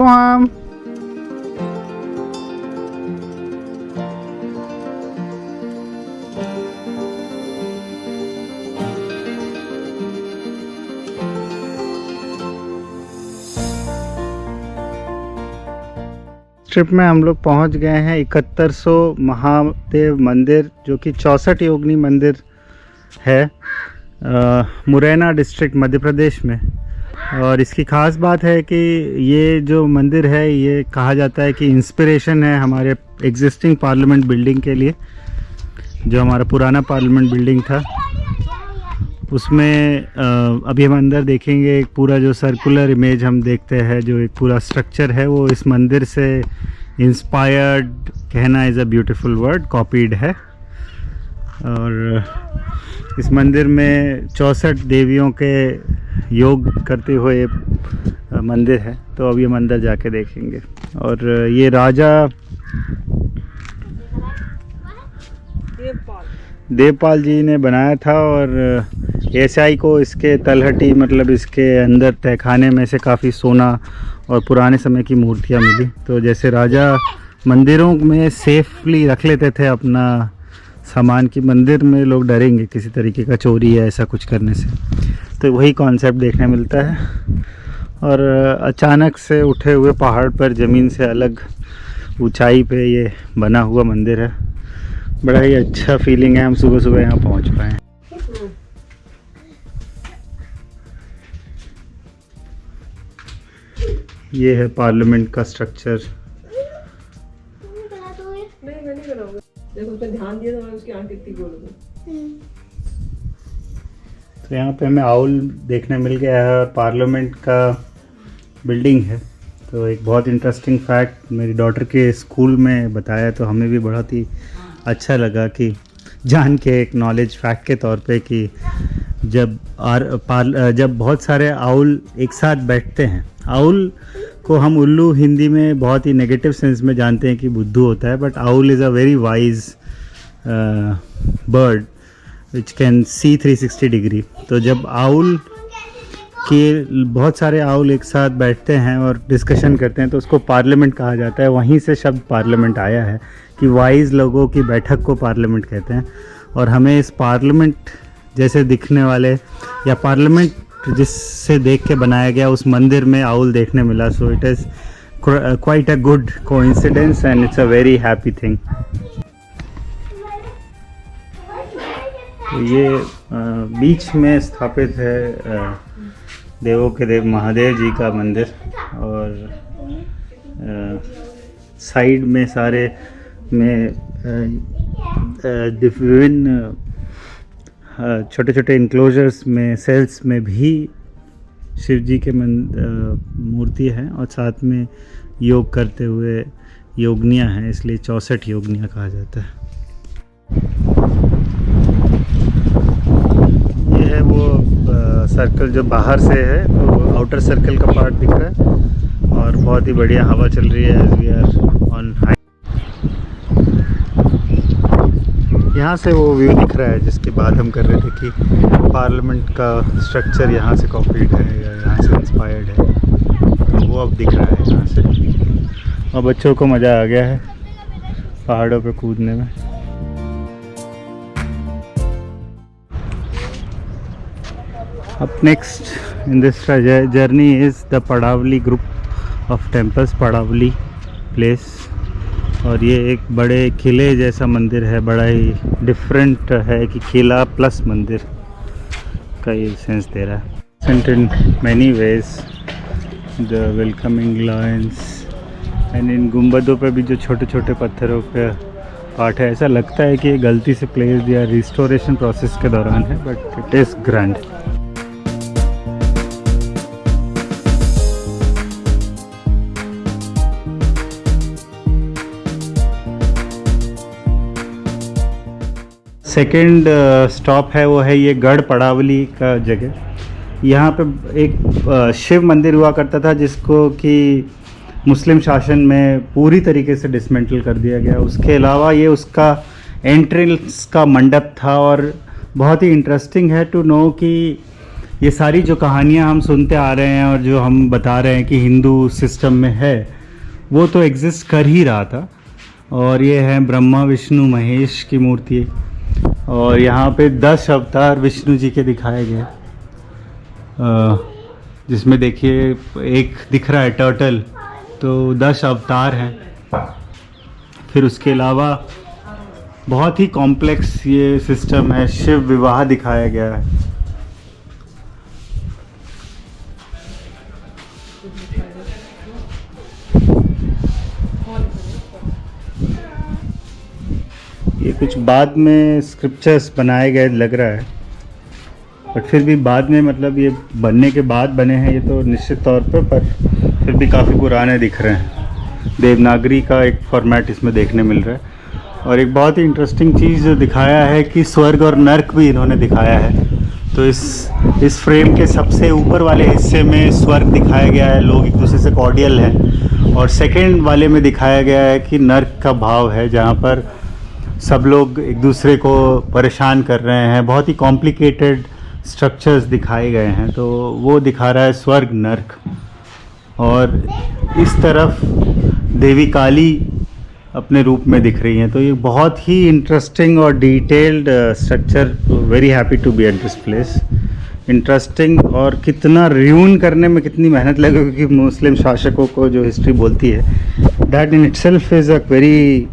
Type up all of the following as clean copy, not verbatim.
तो हम ट्रिप में हम लोग पहुंच गए हैं 7100 महादेव मंदिर, जो कि 64 योगिनी मंदिर है मुरैना डिस्ट्रिक्ट मध्य प्रदेश में। और इसकी ख़ास बात है कि ये जो मंदिर है ये कहा जाता है कि इंस्पिरेशन है हमारे एग्जिस्टिंग पार्लियामेंट बिल्डिंग के लिए। जो हमारा पुराना पार्लियामेंट बिल्डिंग था उसमें अभी हम अंदर देखेंगे एक पूरा जो सर्कुलर इमेज हम देखते हैं, जो एक पूरा स्ट्रक्चर है वो इस मंदिर से इंस्पायर्ड, कहना is a beautiful word, copied है। और इस मंदिर में 64 देवियों के योग करते हुए मंदिर है, तो अभी हम अंदर जाके देखेंगे। और ये राजा देवपाल जी ने बनाया था और एएसआई को इसके तलहटी, मतलब इसके अंदर तहखाने में से काफ़ी सोना और पुराने समय की मूर्तियाँ मिली। तो जैसे राजा मंदिरों में सेफली रख लेते थे अपना सामान, की मंदिर में लोग डरेंगे किसी तरीके का चोरी या ऐसा कुछ करने से, तो वही कॉन्सेप्ट देखने मिलता है। और अचानक से उठे हुए पहाड़ पर ज़मीन से अलग ऊंचाई पे ये बना हुआ मंदिर है। बड़ा ही अच्छा फीलिंग है हम सुबह सुबह यहाँ पहुँच पाए। ये है पार्लियामेंट का स्ट्रक्चर। देखो उसपे ध्यान दिया तो मैं उसकी आंख कितनी गोल हो गई। तो यहाँ पे हमें आउल देखने मिल गया है और पार्लियामेंट का बिल्डिंग है। तो एक बहुत इंटरेस्टिंग फैक्ट मेरी डॉटर के स्कूल में बताया, तो हमें भी बहुत ही अच्छा लगा कि जान के, एक नॉलेज फैक्ट के तौर पे, कि जब बहुत सारे आउल एक साथ बैठते हैं, आउल को हम उल्लू हिंदी में बहुत ही नेगेटिव सेंस में जानते हैं कि बुद्धू होता है, but owl is a very wise bird which can see 360 degree. तो जब आउल के बहुत सारे आउल एक साथ बैठते हैं और डिस्कशन करते हैं तो उसको पार्लियामेंट कहा जाता है। वहीं से शब्द पार्लियामेंट आया है कि वाइज लोगों की बैठक को पार्लियामेंट कहते हैं। और हमें इस पार्लियामेंट जैसे दिखने वाले, या पार्लियामेंट जिससे देख के बनाया गया उस मंदिर में आउल देखने मिला। So it is quite a good coincidence and it's a very happy thing. तो ये बीच में स्থাपित है देवों के देव महादेव जी का मंदिर। और साइड में सारे में विभिन्न छोटे छोटे इंक्लोजर्स में, सेल्स में भी शिव जी के मूर्ति हैं और साथ में योग करते हुए योगनियाँ हैं, इसलिए 64 योगनियाँ कहा जाता है। ये है वो सर्कल जो बाहर से है, तो आउटर सर्कल का पार्ट दिख रहा है और बहुत ही बढ़िया हवा चल रही है as we are on high. यहाँ से वो व्यू दिख रहा है जिसकी बात हम कर रहे थे कि पार्लियामेंट का स्ट्रक्चर यहाँ से कॉपीड है या यहाँ से इंस्पायर्ड है, तो वो अब दिख रहा है यहाँ से। और बच्चों को मज़ा आ गया है पहाड़ों पे कूदने में। Up next in this journey is the Padavali group of temples, Padavali place। और ये एक बड़े किले जैसा मंदिर है, बड़ा ही डिफरेंट है कि किला प्लस मंदिर का ये सेंस दे रहा है। Sent in many ways the welcoming lions and in गुंबदों पे भी जो छोटे छोटे पत्थरों पे पार्ट है, ऐसा लगता है कि ये गलती से प्लेस या रिस्टोरेशन प्रोसेस के दौरान है, but it is grand. Second stop है वो है ये गढ़ पड़ावली का जगह। यहाँ पे एक शिव मंदिर हुआ करता था जिसको कि मुस्लिम शासन में पूरी तरीके से डिसमेंटल कर दिया गया। उसके अलावा ये उसका एंट्रेंस का मंडप था। और बहुत ही इंटरेस्टिंग है टू नो कि ये सारी जो कहानियाँ हम सुनते आ रहे हैं और जो हम बता रहे हैं कि हिंदू सिस्टम में है, वो तो एग्जिस्ट कर ही रहा था। और ये है ब्रह्मा विष्णु महेश की मूर्ति, और यहाँ पे 10 अवतार विष्णु जी के दिखाए गए, जिसमें देखिए एक दिख रहा है टर्टल, तो 10 अवतार हैं। फिर उसके अलावा बहुत ही कॉम्प्लेक्स ये सिस्टम है, शिव विवाह दिखाया गया है। ये कुछ बाद में स्क्रिप्चर्स बनाए गए लग रहा है, बट फिर भी बाद में, मतलब ये बनने के बाद बने हैं ये तो निश्चित तौर पर फिर भी काफ़ी पुराने दिख रहे हैं। देवनागरी का एक फॉर्मेट इसमें देखने मिल रहा है। और एक बहुत ही इंटरेस्टिंग चीज़ जो दिखाया है कि स्वर्ग और नर्क भी इन्होंने दिखाया है। तो इस फ्रेम के सबसे ऊपर वाले हिस्से में स्वर्ग दिखाया गया है, लोग एक दूसरे से कॉर्डियल हैं, और सेकेंड वाले में दिखाया गया है कि नर्क का भाव है, जहाँ पर सब लोग एक दूसरे को परेशान कर रहे हैं। बहुत ही कॉम्प्लिकेटेड स्ट्रक्चर्स दिखाए गए हैं, तो वो दिखा रहा है स्वर्ग नर्क। और इस तरफ देवी काली अपने रूप में दिख रही हैं। तो ये बहुत ही इंटरेस्टिंग और detailed structure. Very happy to be at this place. Interesting, और कितना रियून करने में कितनी मेहनत लगे, क्योंकि मुस्लिम शासकों को जो हिस्ट्री बोलती है, that in itself is a very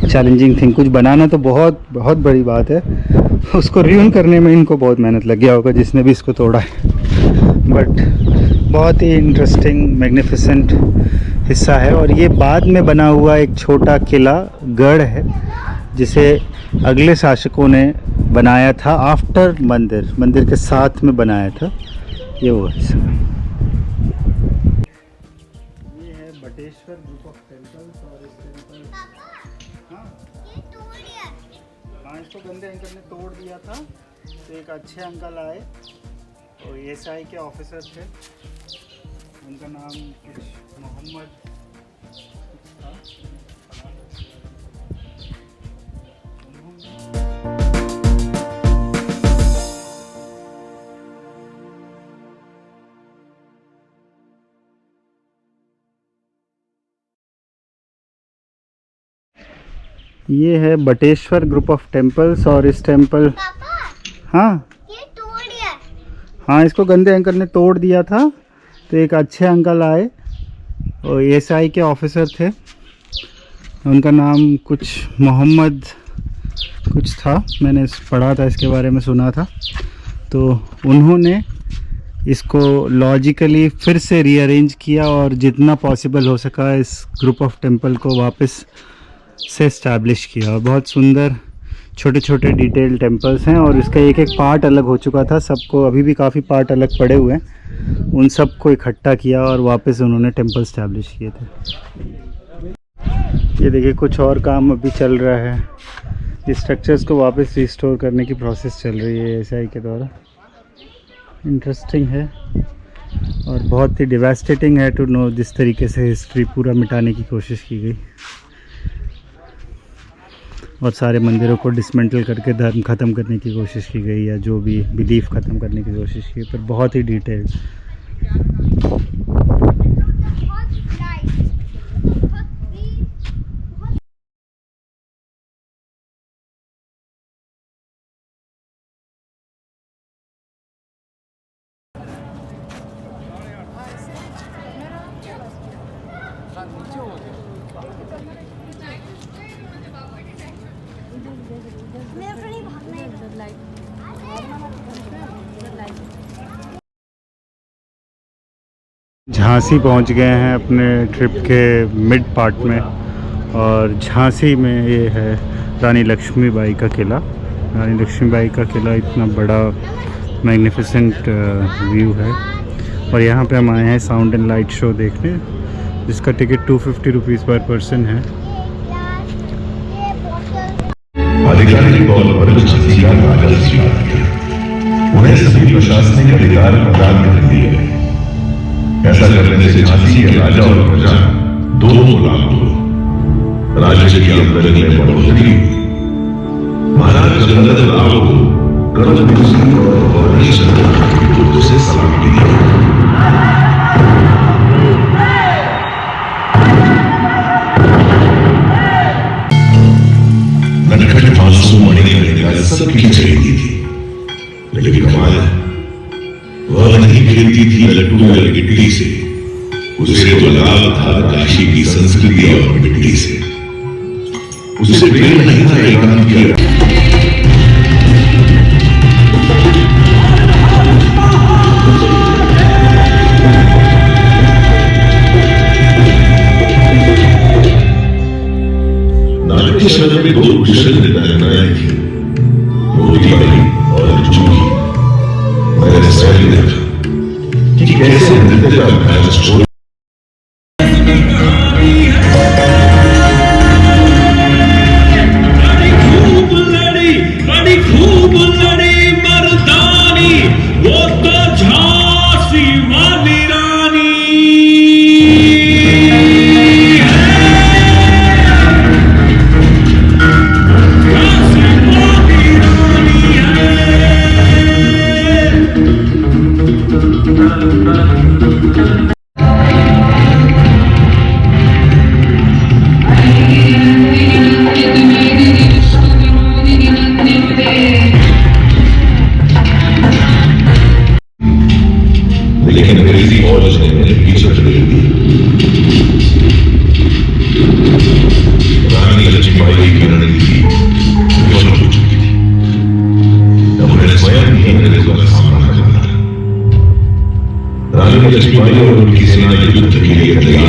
challenging thing. कुछ बनाना तो बहुत बहुत बड़ी बात है, उसको रियून करने में इनको बहुत मेहनत लग गया होगा जिसने भी इसको तोड़ा है। बट बहुत ही इंटरेस्टिंग मैग्निफिसेंट हिस्सा है। और ये बाद में बना हुआ एक छोटा किला गढ़ है, जिसे अगले शासकों ने बनाया था आफ्टर मंदिर के साथ में बनाया था। ये वो हिस्सा, ये है बटेश्वर ग्रुप ऑफ टेम्पल्स। और इस टेम्पल हाँ, इसको गंदे अंकल ने तोड़ दिया था, तो एक अच्छे अंकल आए और एएसआई के ऑफिसर थे, उनका नाम कुछ मोहम्मद था। ये है बटेश्वर ग्रुप ऑफ टेम्पल्स। और इस टेम्पल, हाँ ये तोड़ दिया। हाँ, इसको गंदे अंकल ने तोड़ दिया था, तो एक अच्छे अंकल आए और एएसआई के ऑफिसर थे, उनका नाम कुछ मोहम्मद कुछ था, मैंने पढ़ा था इसके बारे में, सुना था। तो उन्होंने इसको लॉजिकली फिर से रीअरेंज किया और जितना पॉसिबल हो सका इस ग्रुप ऑफ टेम्पल को वापस से इस्टेब्लिश किया। और बहुत सुंदर छोटे छोटे डिटेल टेम्पल्स हैं, और इसका एक एक पार्ट अलग हो चुका था सबको, अभी भी काफ़ी पार्ट अलग पड़े हुए हैं, उन सब को इकट्ठा किया और वापस उन्होंने टेम्पल इस्टेब्लिश किए थे। ये देखिए कुछ और काम अभी चल रहा है, इस स्ट्रक्चर्स को वापस रिस्टोर करने की प्रोसेस चल रही है एएसआई के द्वारा। इंटरेस्टिंग है और बहुत ही डिवास्टेटिंग है टू नो जिस तरीके से हिस्ट्री पूरा मिटाने की कोशिश की गई और सारे मंदिरों को डिसमेंटल करके धर्म ख़त्म करने की कोशिश की गई, या जो भी बिलीफ ख़त्म करने की कोशिश की, पर बहुत ही डिटेल्ड। झांसी पहुंच गए हैं अपने ट्रिप के मिड पार्ट में, और झांसी में ये है रानी लक्ष्मीबाई का किला। रानी लक्ष्मीबाई का किला इतना बड़ा मैग्निफिसेंट व्यू है, और यहाँ पे हम आए हैं साउंड एंड लाइट शो देखने, जिसका टिकट 250 रुपीज़ पर पर्सन है। आधिकारिक और वरिष्ठ अधिकार राजस्व उन्हें सभी प्रशासनिक अधिकार प्रदान कर दिए। ऐसा करने से झांसी के राजा और प्रजा दोनों को लाभ हो। राज्य की आमदनी में बढ़ोतरी, महाराज गंगाधर राव को कर्म और बुर्ज से सलामी दी। नटखट आंसू मणिकर्णिका सबकी चढ़ी थी, लेकिन कमाल है, वह नहीं खेलती थी लट्टू या गिट्टी से, उसे तो लगाव था काशी की संस्कृति और मिट्टी से। उसे प्रेम नहीं था एकांत किया। नाट्य शब्द में दो कुशल नृत्यांगनाएं थी, मोतीबाई और जूही। मैंने स्वयं देखा कि कैसे नृत्य का अभ्यास छोड़ लेकिन अंग्रेजी फौज ने उन्हें पीछे ढकेल दिया। रानी लक्ष्मीबाई की रणनीति विफल हो चुकी थी। अब उन्हें स्वयं ही अंग्रेजों का सामना करना था। रानी लक्ष्मीबाई और उनकी सेना युद्ध के लिए तैयार